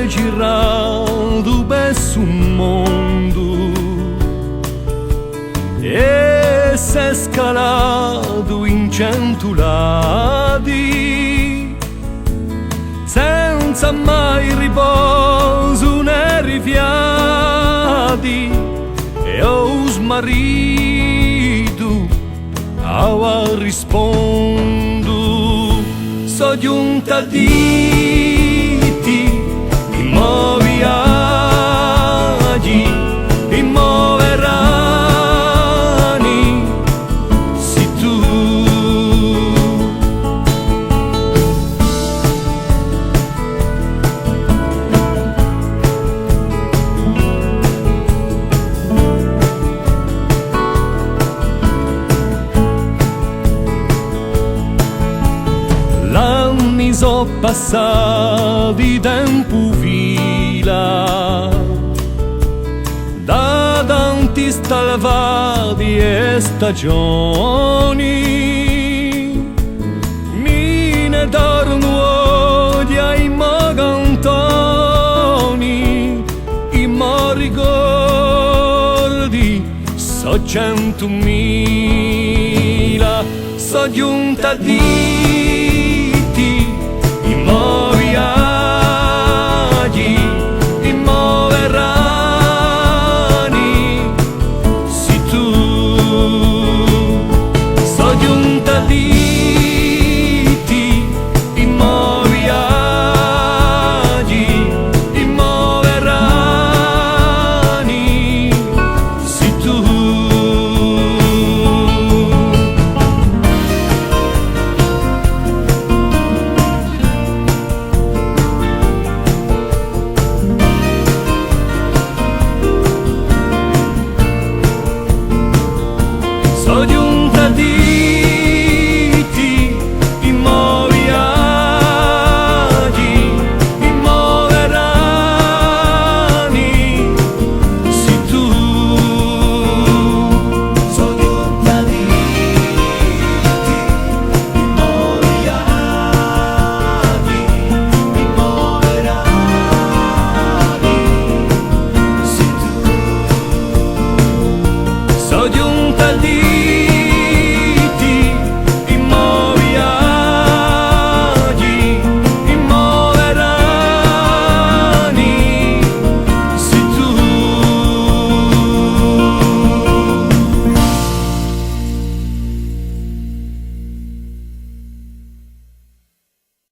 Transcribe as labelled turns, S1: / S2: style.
S1: girato per un mondo e s'è scalato in 100 lati senza mai riposo né rifiati, e ho smarrito a rispondo. So giunta a dirti i mo viaggi, i mo verani, si tu. L'anni so passati tempo fila, da tanti stalvati e stagioni, mi ne torno odio ai mo cantoni, i mo ricordi so 100.000, so giunta a dire